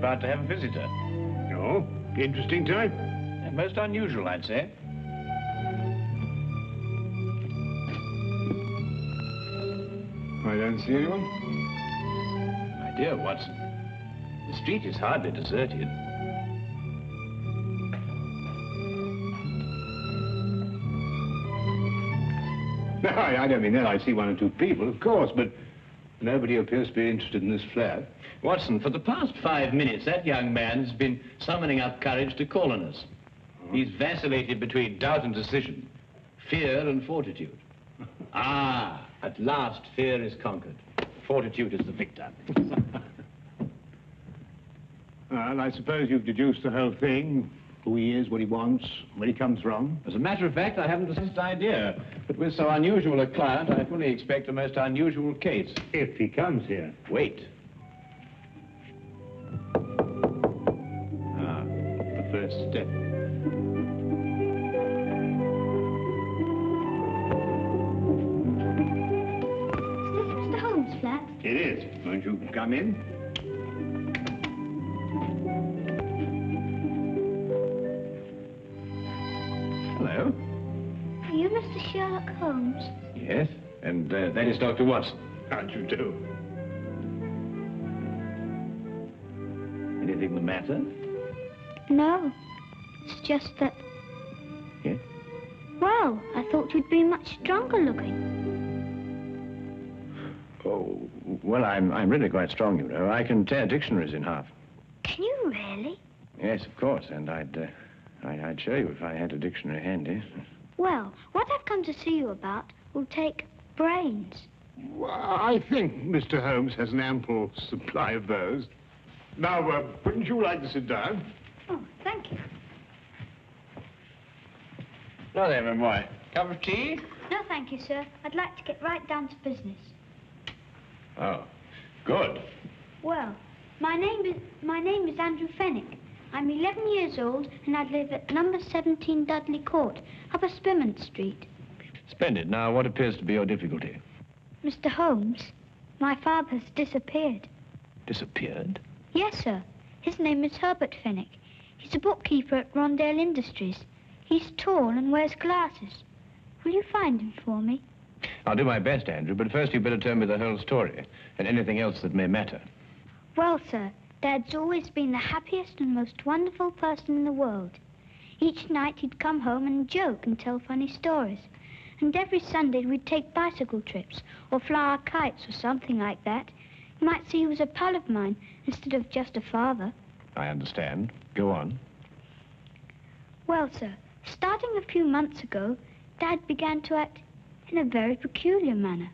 about to have a visitor. Oh, interesting type. Most unusual, I'd say. I don't see anyone. My dear Watson, the street is hardly deserted. No, I don't mean that. I see one or two people, of course, but nobody appears to be interested in this flat. Watson, for the past 5 minutes, that young man has been summoning up courage to call on us. He's vacillated between doubt and decision, fear and fortitude. Ah, at last fear is conquered. Fortitude is the victor. Well, I suppose you've deduced the whole thing. Who he is, what he wants, where he comes from. As a matter of fact, I haven't the slightest idea. But with so unusual a client, I fully expect a most unusual case. If he comes here. Wait. Ah, the first step. Is this Mr. Holmes' flat? It is. Won't you come in? Hello. Are you Mr. Sherlock Holmes? Yes, and that is Dr. Watson. How'd you do? Anything the matter? No. It's just that... Yes? Well, I thought you'd be much stronger looking. Oh, well, I'm really quite strong, you know. I can tear dictionaries in half. Can you really? Yes, of course, and I'd show you if I had a dictionary handy. Well, what I've come to see you about will take brains. Well, I think Mr. Holmes has an ample supply of those. Now, wouldn't you like to sit down? Oh, thank you. Now then, my boy. Cup of tea? No, thank you, sir. I'd like to get right down to business. Oh, good. Well, my name is Andrew Fenwick. I'm 11 years old, and I live at number 17 Dudley Court, Upper Spimment Street. Splendid. Now, what appears to be your difficulty? Mr. Holmes, my father has disappeared. Disappeared? Yes, sir. His name is Herbert Fenwick. He's a bookkeeper at Rondale Industries. He's tall and wears glasses. Will you find him for me? I'll do my best, Andrew, but first you'd better tell me the whole story, and anything else that may matter. Well, sir, Dad's always been the happiest and most wonderful person in the world. Each night he'd come home and joke and tell funny stories. And every Sunday we'd take bicycle trips or fly our kites or something like that. You might see he was a pal of mine instead of just a father. I understand. Go on. Well, sir, starting a few months ago, Dad began to act in a very peculiar manner.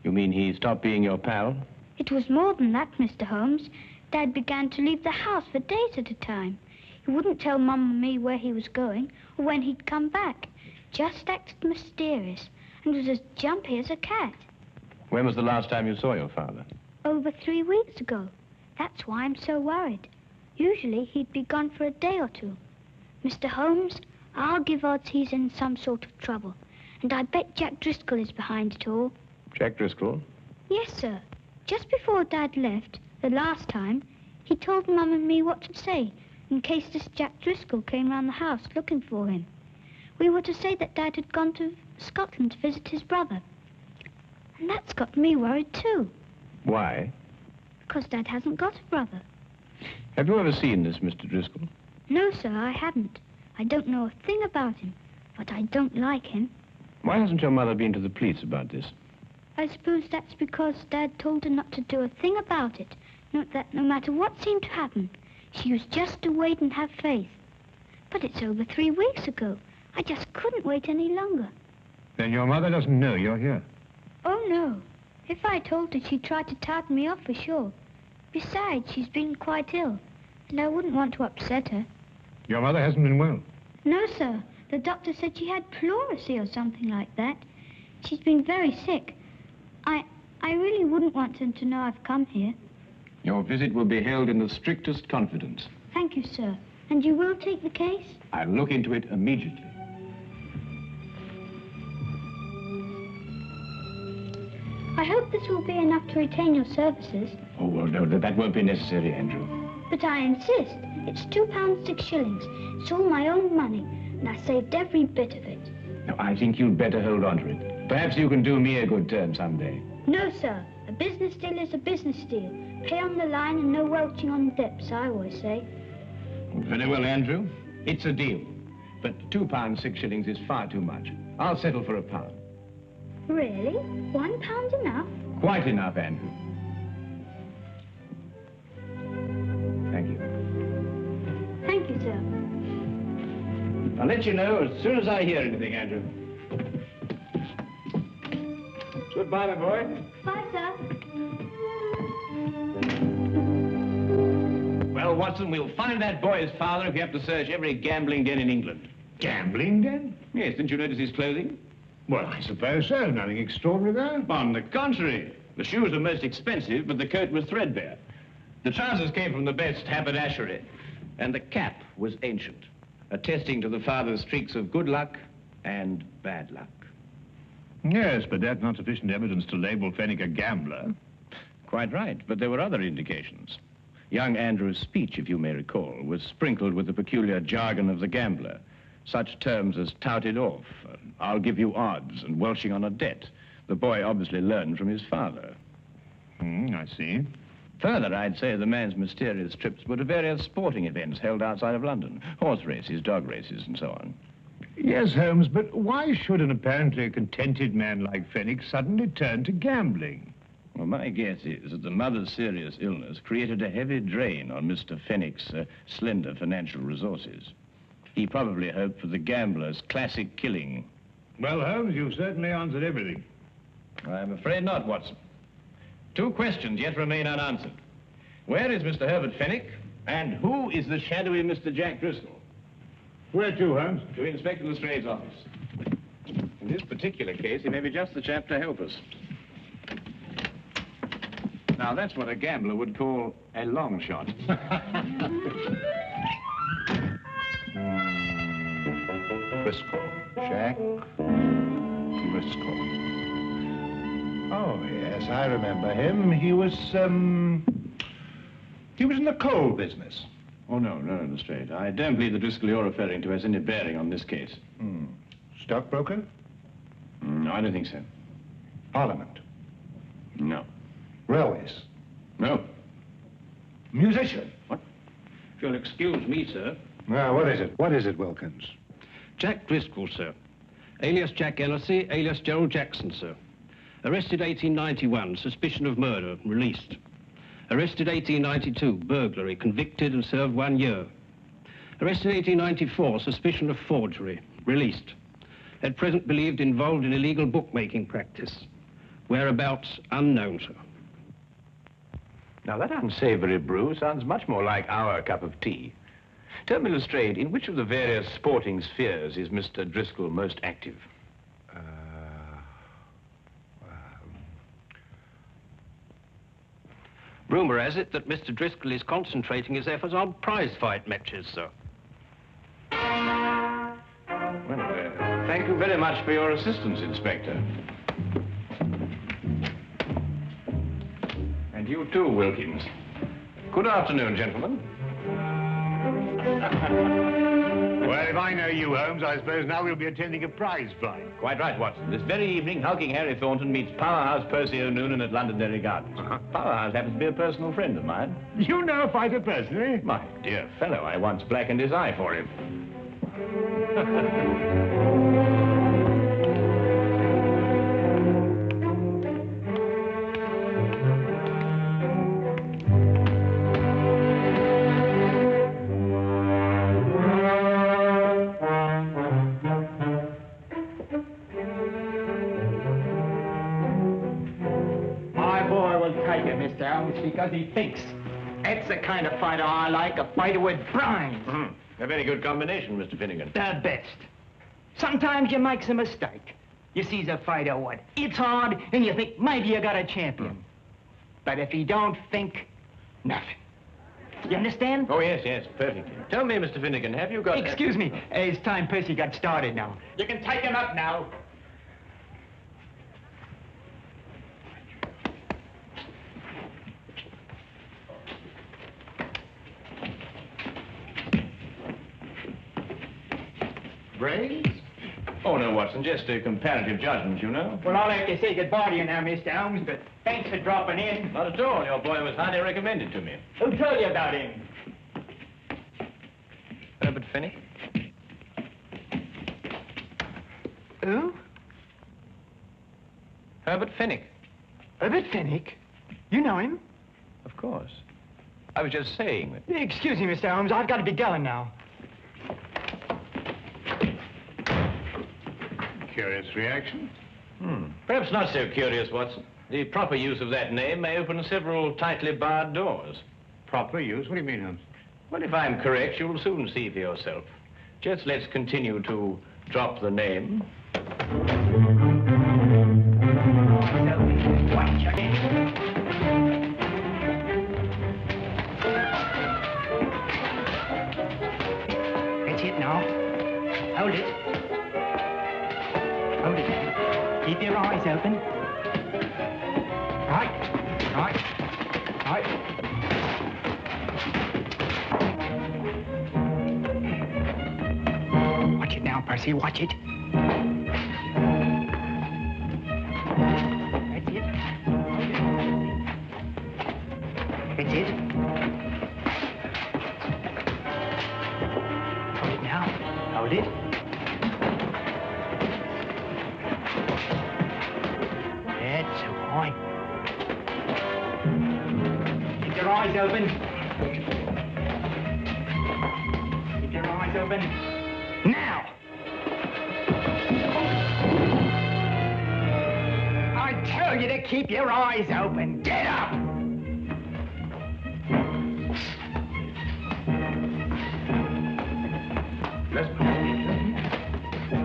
You mean he stopped being your pal? It was more than that, Mr. Holmes. Dad began to leave the house for days at a time. He wouldn't tell Mum and me where he was going or when he'd come back. Just acted mysterious and was as jumpy as a cat. When was the last time you saw your father? Over 3 weeks ago. That's why I'm so worried. Usually he'd be gone for a day or two. Mr. Holmes, I'll give odds he's in some sort of trouble. And I bet Jack Driscoll is behind it all. Jack Driscoll? Yes, sir. Just before Dad left, the last time, he told Mum and me what to say in case this Jack Driscoll came round the house looking for him. We were to say that Dad had gone to Scotland to visit his brother. And that's got me worried too. Why? Because Dad hasn't got a brother. Have you ever seen this Mr. Driscoll? No, sir, I haven't. I don't know a thing about him, but I don't like him. Why hasn't your mother been to the police about this? I suppose that's because Dad told her not to do a thing about it. That no matter what seemed to happen, she was just to wait and have faith. But it's over 3 weeks ago. I just couldn't wait any longer. Then your mother doesn't know you're here? Oh, no. If I told her, she'd try to tartan me off for sure. Besides, she's been quite ill, and I wouldn't want to upset her. Your mother hasn't been well? No, sir. The doctor said she had pleurisy or something like that. She's been very sick. I really wouldn't want them to know I've come here. Your visit will be held in the strictest confidence. Thank you, sir. And you will take the case? I'll look into it immediately. I hope this will be enough to retain your services. Oh, well, no, that won't be necessary, Andrew. But I insist. It's £2 6 shillings. It's all my own money, and I saved every bit of it. No, I think you'd better hold on to it. Perhaps you can do me a good turn someday. No, sir. A business deal is a business deal. Pay on the line and no welching on the dips, I always say. Very well, Andrew. It's a deal. But £2 6 shillings is far too much. I'll settle for £1. Really? £1 enough? Quite enough, Andrew. Thank you. Thank you, sir. I'll let you know as soon as I hear anything, Andrew. Goodbye, my boy. Bye, sir. Well, Watson, we'll find that boy's father if you have to search every gambling den in England. Gambling den? Yes, didn't you notice his clothing? Well, I suppose so. Nothing extraordinary there. On the contrary. The shoes were most expensive, but the coat was threadbare. The trousers came from the best haberdashery, and the cap was ancient, attesting to the father's streaks of good luck and bad luck. Yes, but that's not sufficient evidence to label Fenwick a gambler. Quite right, but there were other indications. Young Andrew's speech, if you may recall, was sprinkled with the peculiar jargon of the gambler. Such terms as touted off, I'll give you odds, and welching on a debt. The boy obviously learned from his father. I see. Further, I'd say the man's mysterious trips were to various sporting events held outside of London. Horse races, dog races, and so on. Yes, Holmes, but why should an apparently contented man like Fenwick suddenly turn to gambling? Well, my guess is that the mother's serious illness created a heavy drain on Mr. Fenwick's slender financial resources. He probably hoped for the gambler's classic killing. Well, Holmes, you've certainly answered everything. I'm afraid not, Watson. 2 questions yet remain unanswered. Where is Mr. Herbert Fenwick? And who is the shadowy Mr. Jack Driscoll? Where to, Holmes? To Inspector Lestrade's office. In this particular case, he may be just the chap to help us. Now, that's what a gambler would call a long shot. Driscoll. Jack Driscoll. Oh, yes, I remember him. He was in the coal business. Oh, no, Lestrade. I don't believe the Driscoll you're referring to has any bearing on this case. Stockbroker? No, I don't think so. Parliament? No. Railways? No. Musician? What? If you'll excuse me, sir. Now, what is it? What is it, Wilkins? Jack Driscoll, sir. Alias Jack Ellerslie, alias Gerald Jackson, sir. Arrested 1891, suspicion of murder, released. Arrested 1892, burglary, convicted and served 1 year. Arrested 1894, suspicion of forgery, released. At present believed involved in illegal bookmaking practice. Whereabouts unknown, sir. Now, that unsavory brew sounds much more like our cup of tea. Tell me, Lestrade, in which of the various sporting spheres is Mr. Driscoll most active? Rumour has it that Mr. Driscoll is concentrating his efforts on prize fight matches, sir. Well, thank you very much for your assistance, Inspector. And you too, Wilkins. Good afternoon, gentlemen. Well, if I know you, Holmes, I suppose now we'll be attending a prize fight. Quite right, Watson. This very evening, hulking Harry Thornton meets Powerhouse Percy O'Noonan at Londonderry Gardens. Powerhouse happens to be a personal friend of mine. You know a fighter personally? My dear fellow, I once blackened his eye for him. Because he thinks. That's the kind of fighter I like, a fighter with brains. A very good combination, Mr. Finnegan. The best. Sometimes you makes a mistake. You sees a fighter what? It's hard, and you think maybe you got a champion. But if he don't think, nothing. You understand? Oh, yes, perfectly. Tell me, Mr. Finnegan, have you got... Excuse me. It's time Percy got started now. You can take him up now. Brains? Oh, no, Watson, just a comparative judgment, you know. Well, I'll have to say goodbye to you now, Mr. Holmes, but thanks for dropping in. Not at all. Your boy was highly recommended to me. Who told you about him? Herbert Fenwick? Who? Herbert Fenwick. Herbert Fenwick? You know him? Of course. I was just saying that. Excuse me, Mr. Holmes, I've got to be going now. Curious reaction. Perhaps not so curious, Watson. The proper use of that name may open several tightly barred doors. Proper use? What do you mean, Holmes? Well, if I'm correct, you'll soon see for yourself. Just let's continue to drop the name. That's it now. Hold it. Hold it now. Keep your eyes open. Right. Right. Right. Watch it now, Percy. Watch it. That's it. That's it. Hold it now. Hold it. That's right. Keep your eyes open. Keep your eyes open. Now! I tell you to keep your eyes open. Get up!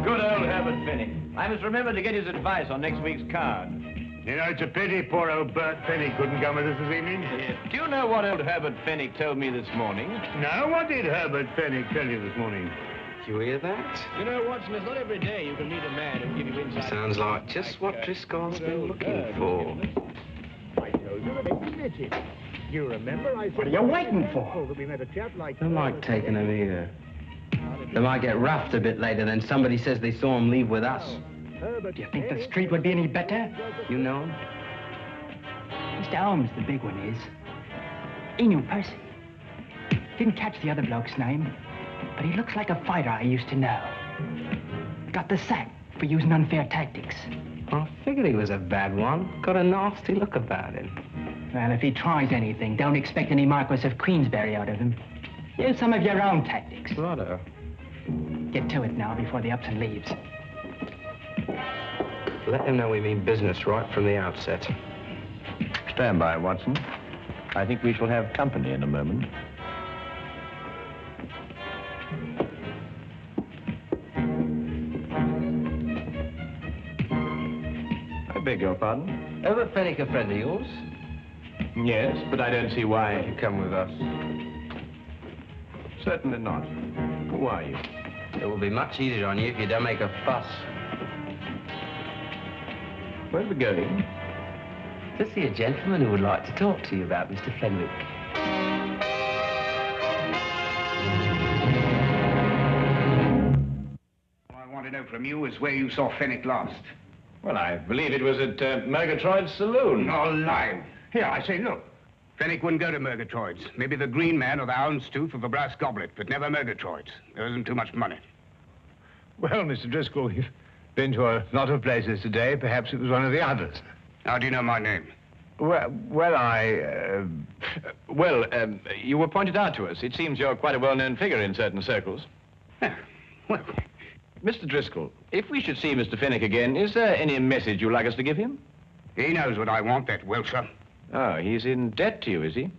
Good old Herbert Fenwick. I must remember to get his advice on next week's card. You know, it's a pity poor old Bert Fenwick couldn't come with us this evening. Do you know what old Herbert Fenwick told me this morning? No, what did Herbert Fenwick tell you this morning? Did you hear that? You know, Watson, it's not every day you can meet a man who'll give you insight. Sounds like just what Driscoll's been looking for. I told you that he admitted. You remember I said... What are you waiting for? Oh, that we met a chap like... Don't like taking him either. They might get roughed a bit later, then somebody says they saw him leave with us. Do you think the street would be any better? You know him? Mr. Holmes, the big one is. He knew Percy. Didn't catch the other bloke's name, but he looks like a fighter I used to know. Got the sack for using unfair tactics. I figured he was a bad one. Got a nasty look about him. Well, if he tries anything, don't expect any Marquis of Queensberry out of him. Use some of your own tactics. Righto. Get to it now before the Upton leaves. Let him know we mean business right from the outset. Stand by, Watson. I think we shall have company in a moment. I beg your pardon? Herbert Fenwick a friend of yours? Yes, but I don't see why. You come with us. Certainly not. Who are you? It will be much easier on you if you don't make a fuss. Where are we going? To see a gentleman who would like to talk to you about Mr. Fenwick. All I want to know from you is where you saw Fenwick last. Well, I believe it was at Murgatroyd's saloon. No lie. Here, I say, look. Fenwick wouldn't go to Murgatroyd's. Maybe the Green Man or the Houndstooth or the Brass Goblet, but never Murgatroyd's. There isn't too much money. Well, Mr. Driscoll, you've been to a lot of places today. Perhaps it was one of the others. How do you know my name? Well, You were pointed out to us. It seems you're quite a well-known figure in certain circles. Yeah, well, Mr. Driscoll, if we should see Mr. Fenwick again, is there any message you'd like us to give him? he knows what I want, that Wilshire. Oh, he's in debt to you, is he?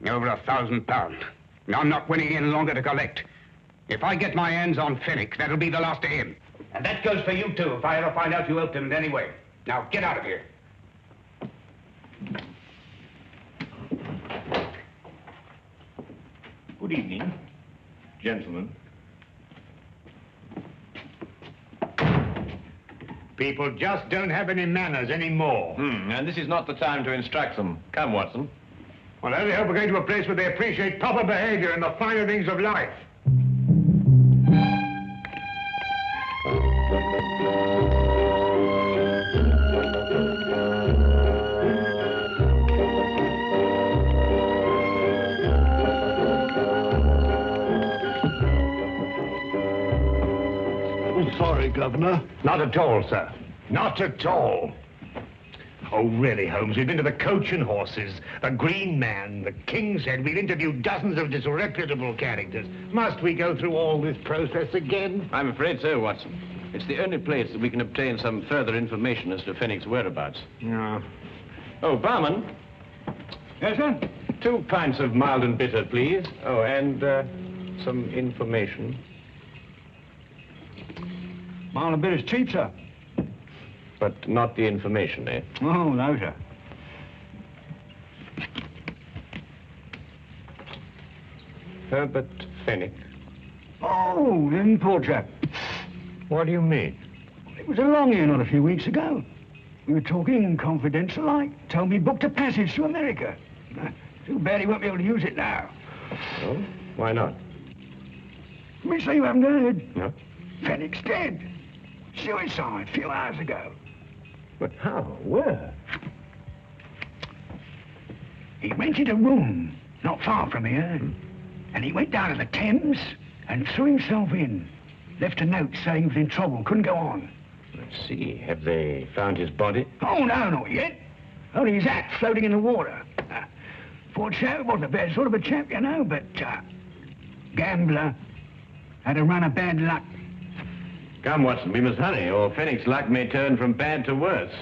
Over £1,000. I'm not winning any longer to collect. If I get my hands on Fenwick, that'll be the last of him. And that goes for you, too, if I ever find out you helped him in any way. Now, get out of here. Good evening, gentlemen. people just don't have any manners anymore. And this is not the time to instruct them. Come, Watson. Well, I only hope we're going to a place where they appreciate proper behavior and the finer things of life. Oh, sorry, Governor. Not at all, sir. Not at all. Oh, really, Holmes, we've been to the Coach and Horses, the Green Man, the King's Head. We've interviewed dozens of disreputable characters. Must we go through all this process again? I'm afraid so, Watson. It's the only place that we can obtain some further information as to Fenwick's whereabouts. No. Oh, barman. Yes, sir? 2 pints of mild and bitter, please. Oh, and some information. Mild and bitter's cheap, sir. But not the information, eh? Oh, no, sir. Herbert Fenwick. Oh, the poor chap. What do you mean? It was along here not a few weeks ago. We were talking confidential like. Told me he booked a passage to America. Too bad he won't be able to use it now. Oh? Why not? Me say you haven't heard. No. Fenwick's dead. Suicide a few hours ago. But how? Where? He rented a room not far from here. And he went down to the Thames and threw himself in. Left a note saying he was in trouble, couldn't go on. Let's see. Have they found his body? Oh, no, not yet. Only his hat floating in the water. Poor chap, wasn't a bad sort of a chap, you know, but gambler. Had a run of bad luck. Come, Watson, we must hurry, or Fenwick's luck may turn from bad to worse.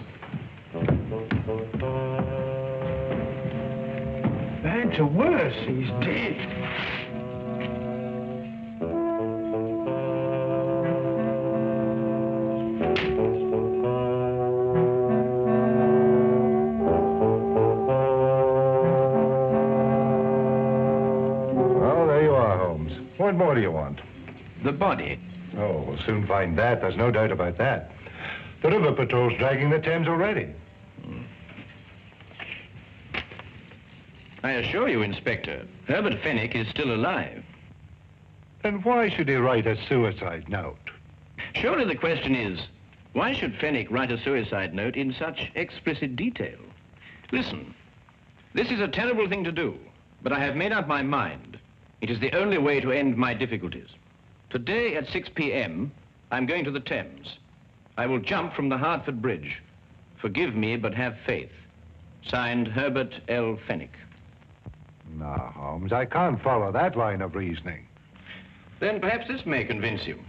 Bad to worse, he's dead. Well, there you are, Holmes. What more do you want? The body. Oh, we'll soon find that. There's no doubt about that. The river patrol's dragging the Thames already. I assure you, Inspector, Herbert Fenwick is still alive. Then why should he write a suicide note? Surely the question is, why should Fenwick write a suicide note in such explicit detail? Listen, this is a terrible thing to do, but I have made up my mind. It is the only way to end my difficulties. Today at 6 p.m., I'm going to the Thames. I will jump from the Hertford Bridge. Forgive me, but have faith. Signed, Herbert L. Fenwick. No, Holmes, I can't follow that line of reasoning. Then perhaps this may convince you.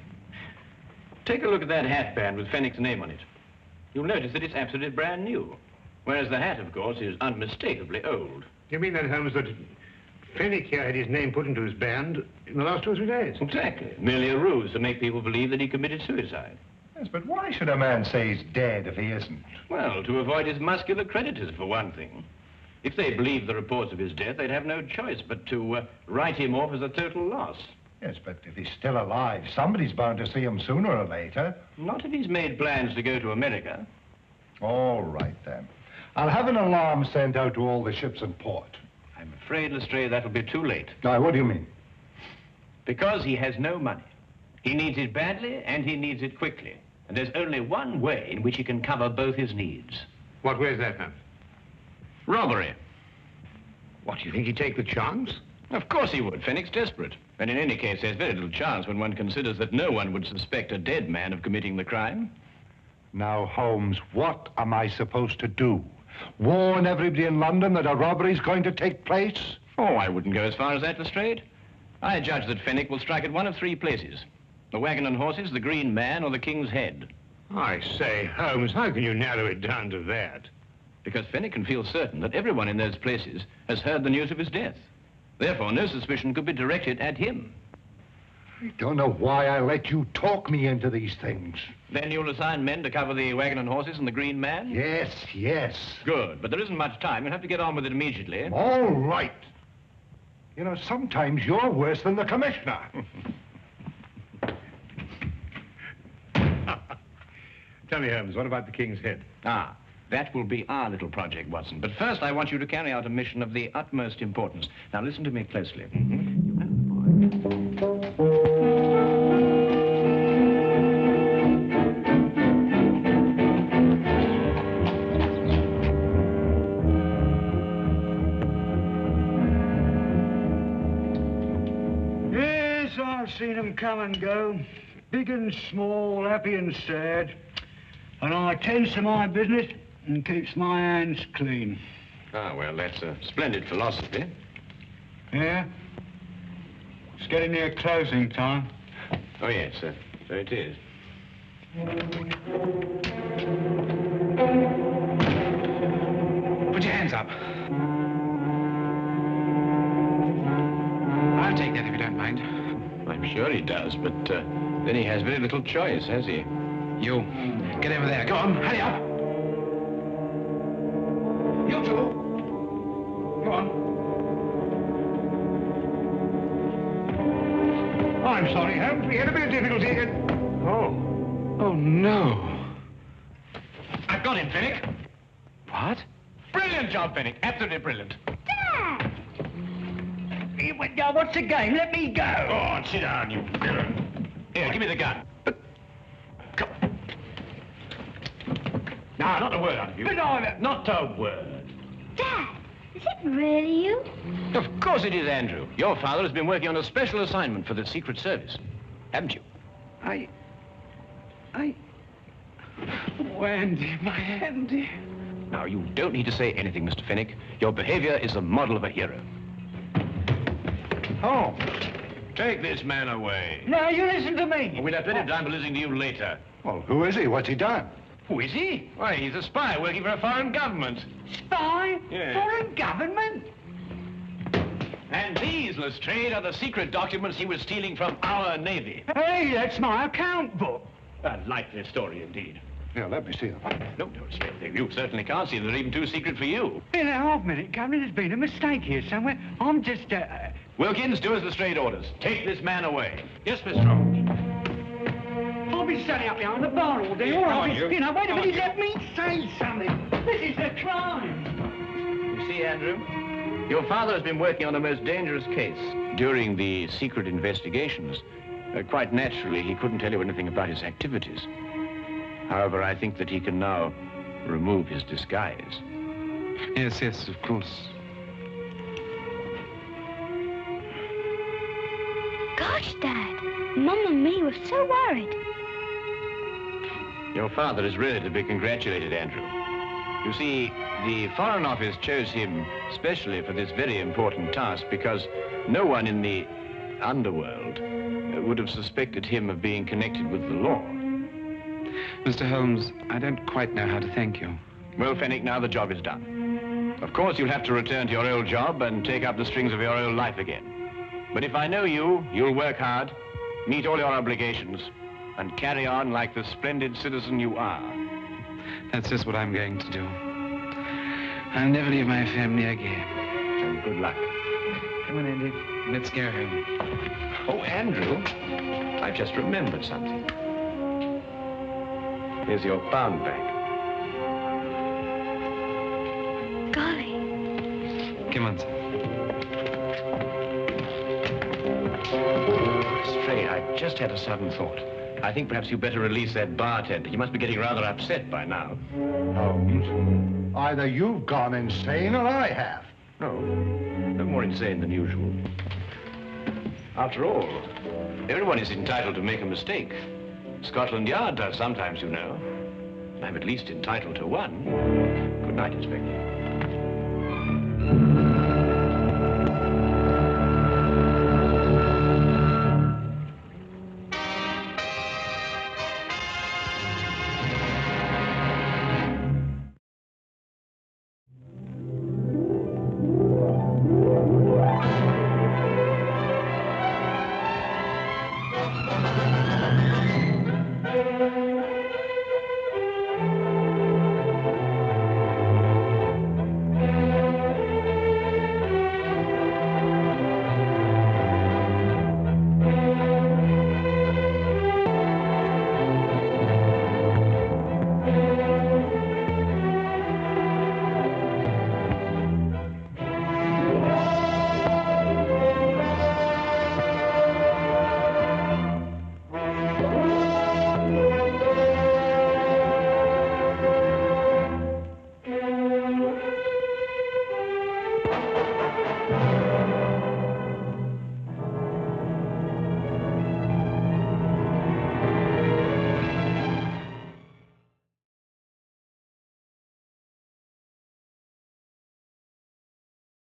Take a look at that hatband with Fenwick's name on it. You'll notice that it's absolutely brand new, whereas the hat, of course, is unmistakably old. You mean then, Holmes, that Fenwick here had his name put into his band in the last 2 or 3 days? Exactly. Merely a ruse to make people believe that he committed suicide. Yes, but why should a man say he's dead if he isn't? Well, to avoid his muscular creditors, for one thing. If they believed the reports of his death, they'd have no choice but to write him off as a total loss. Yes, but if he's still alive, somebody's bound to see him sooner or later. Not if he's made plans to go to America. All right, then. I'll have an alarm sent out to all the ships in port. I'm afraid, Lestrade, that'll be too late. Now, what do you mean? Because he has no money. He needs it badly, and he needs it quickly. And there's only one way in which he can cover both his needs. What way is that, Holmes? Robbery. What, do you think he'd take the chance? Of course he would. Fenwick's desperate. And in any case, there's very little chance when one considers that no one would suspect a dead man of committing the crime. Now, Holmes, what am I supposed to do? Warn everybody in London that a robbery's going to take place? Oh, I wouldn't go as far as that, Lestrade. I judge that Fenwick will strike at one of 3 places. The Wagon and Horses, the Green Man, or the King's Head. I say, Holmes, how can you narrow it down to that? Because Fenwick can feel certain that everyone in those places has heard the news of his death. Therefore, no suspicion could be directed at him. I don't know why I let you talk me into these things. Then you'll assign men to cover the Wagon and Horses and the Green Man? Yes, yes. Good, but there isn't much time. You'll have to get on with it immediately. All right. You know, sometimes you're worse than the commissioner. Tell me, Holmes, what about the King's Head? Ah, that will be our little project, Watson. But first, I want you to carry out a mission of the utmost importance. Now, listen to me closely. You have the boy. Yes, I've seen them come and go. big and small, happy and sad. And I tends to my business and keeps my hands clean. Ah, well, that's a splendid philosophy. Yeah? It's getting near closing time. Oh, yes, so it is. Put your hands up. I'll take that if you don't mind. I'm sure he does, but then he has very little choice, has he? You, get over there. Go on, hurry up. You two. Go on. I'm sorry, Holmes. We had a bit of difficulty again. Oh, no. I've got him, Finnick. What? Brilliant job, Finnick. Absolutely brilliant. Dad! Now, what's the game? Let me go. Go on, sit down, you villain. Here, give me the gun. Come. Now, not a word out of you. But I... Not a word. Dad, is it really you? Of course it is, Andrew. Your father has been working on a special assignment for the Secret Service. Haven't you? Oh, Andy, my Andy. Now, you don't need to say anything, Mr. Finnick. Your behavior is the model of a hero. Oh. Take this man away. Now, you listen to me. We'll have plenty of time to listen to you later. Well, who is he? What's he done? Who is he? Why, he's a spy working for a foreign government. Spy? Yeah. Foreign government? And these, Lestrade, are the secret documents he was stealing from our Navy. Hey, that's my account book. A likely story, indeed. Here, let me see them. No, Lestrade, you certainly can't see them. They're even too secret for you. In a half-minute, Governor, there's been a mistake here somewhere. I'm just, Wilkins, do as Lestrade orders. Take this man away. Yes, Miss Holmes. I'll be standing up behind the bar all day. Or I'll be... You know, wait a minute, let me say something. This is a crime. You see, Andrew, your father has been working on a most dangerous case. During the secret investigations, quite naturally, he couldn't tell you anything about his activities. However, I think that he can now remove his disguise. Yes, of course. Gosh, Dad, Mum and me were so worried. Your father is really to be congratulated, Andrew. You see, the Foreign Office chose him specially for this very important task because no one in the underworld would have suspected him of being connected with the law. Mr. Holmes, I don't quite know how to thank you. Well, Fenwick, now the job is done. Of course, you'll have to return to your old job and take up the strings of your old life again. But if I know you, you'll work hard, meet all your obligations, and carry on like the splendid citizen you are. That's just what I'm going to do. I'll never leave my family again. And good luck. Come on, Andy. Let's go home. Oh, Andrew, I've just remembered something. Here's your pound bag. Golly. Come on, sir. Stray, I've just had a sudden thought. I think perhaps you'd better release that bartender. He must be getting rather upset by now. Holmes, either you've gone insane or I have. No more insane than usual. After all, everyone is entitled to make a mistake. Scotland Yard does sometimes, you know. I'm at least entitled to one. Good night, Inspector.